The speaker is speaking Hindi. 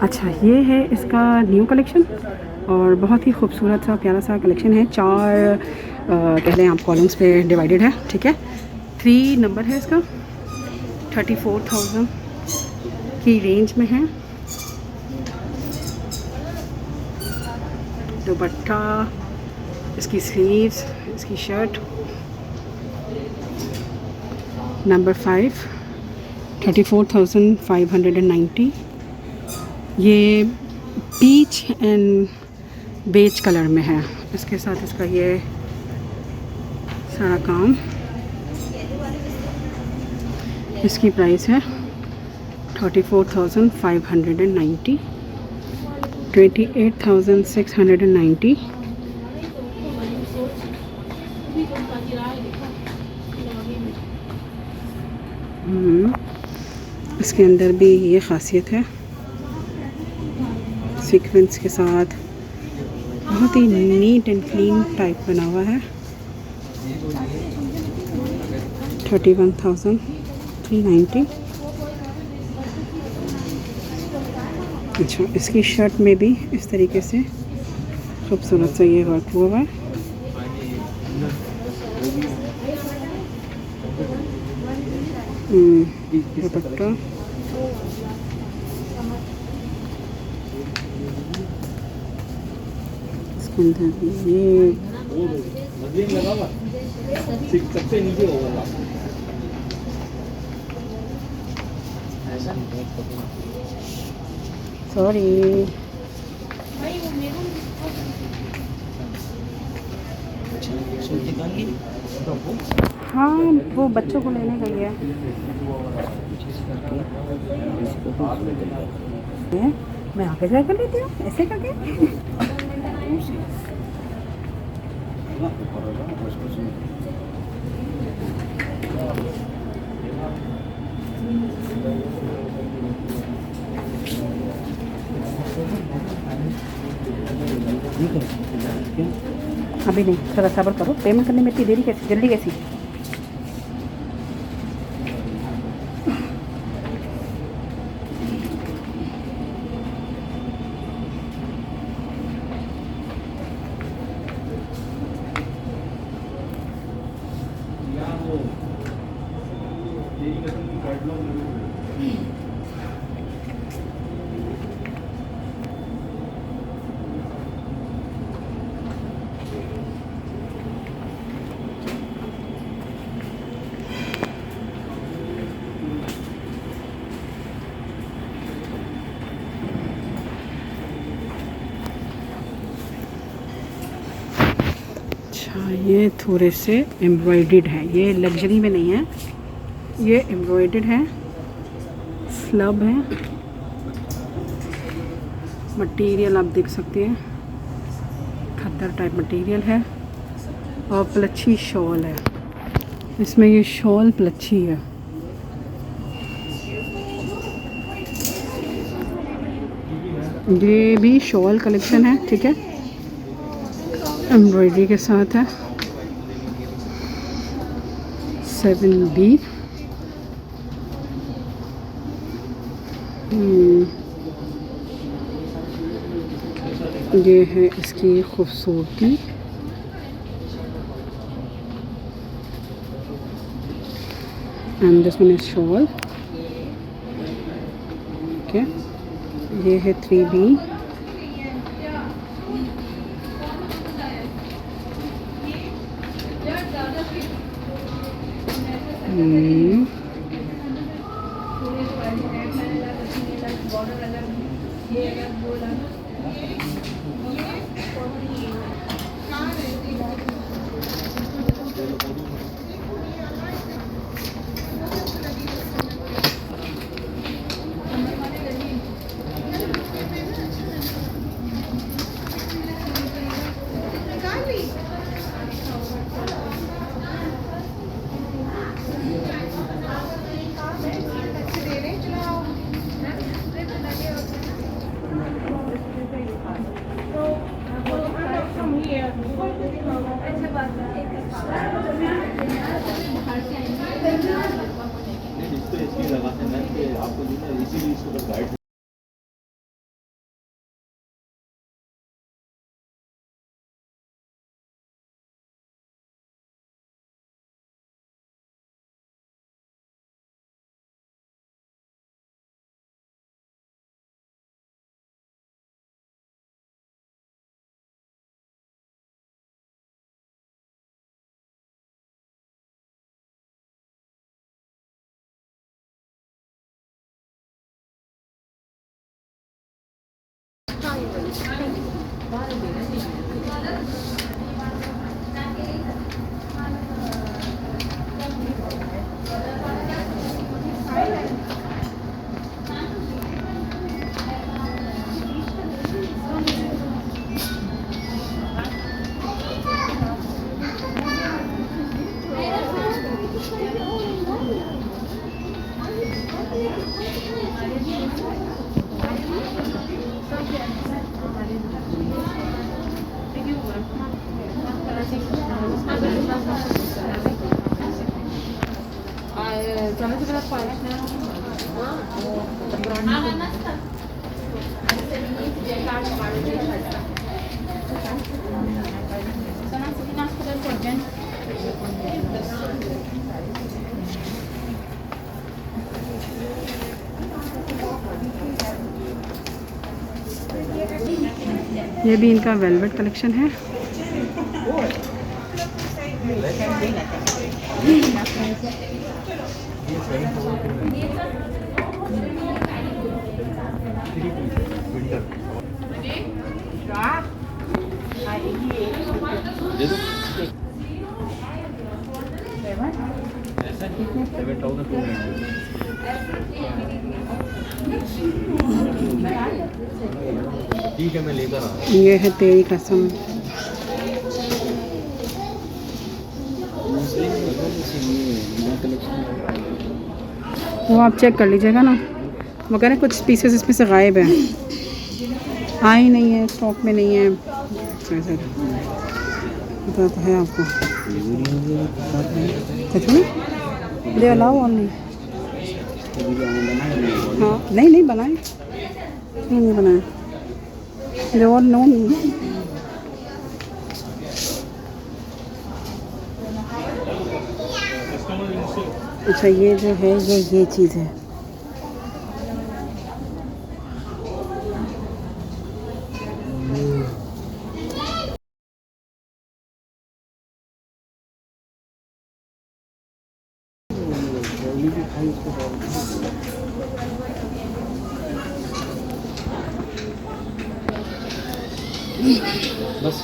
अच्छा, ये है इसका न्यू कलेक्शन और बहुत ही खूबसूरत सा प्यारा सा कलेक्शन है। चार कह लें आप कॉलम्स पे डिवाइडेड है, ठीक है। 3 नंबर है इसका, 34,000 की रेंज में है। दुपट्टा, इसकी स्लीव्स, इसकी शर्ट। नंबर 5, 34,590। ये पीच एंड बेज कलर में है। इसके साथ इसका ये सारा काम। इसकी प्राइस है 34,590, 28,690। इसके अंदर भी ये ख़ासियत है, सीक्वेंस के साथ बहुत ही नीट एंड क्लीन टाइप बना हुआ है। 31,390। अच्छा, इसकी शर्ट में भी इस तरीके से खूबसूरत सा ये वर्क हुआ है। दुपट्टा, इसके अंदर ये सॉरी, हाँ वो बच्चों को लेने गई है। मैं आगे जा कर लेती हूँ ऐसे करके। अभी नहीं, थोड़ा सब्र करो। पेमेंट करने में इतनी देरी कैसी, जल्दी कैसी? अच्छा, ये थोड़े से एम्ब्रॉयडर्ड है, ये लग्जरी में नहीं है, ये एम्ब्रॉयडर्ड है, स्लब है। मटेरियल आप देख सकते हैं, खद्दर टाइप मटेरियल है और प्लच्छी शॉल है। इसमें ये शॉल प्लच्छी है। ये भी शॉल कलेक्शन है, ठीक है, एम्ब्रॉयडरी के साथ है। 7B। ये है इसकी खूबसूरती। And this one is shawl, okay. ये है 3B। ये भी इनका वेलवेट कलेक्शन है। ठीक है, मैं लेकर आ रहा हूँ। ये है तेरी कसम। वो आप चेक कर लीजिएगा ना, वो कह रहे हैं कुछ पीसेस इसमें से गायब है, आ ही नहीं है, स्टॉक में नहीं है। पता तो है आपको। कुछ नहीं दे अलाउ और नहीं। हाँ नहीं बनाए, नहीं बनाए, दे और नो मी। अच्छा ये जो है ये चीज़ है। बस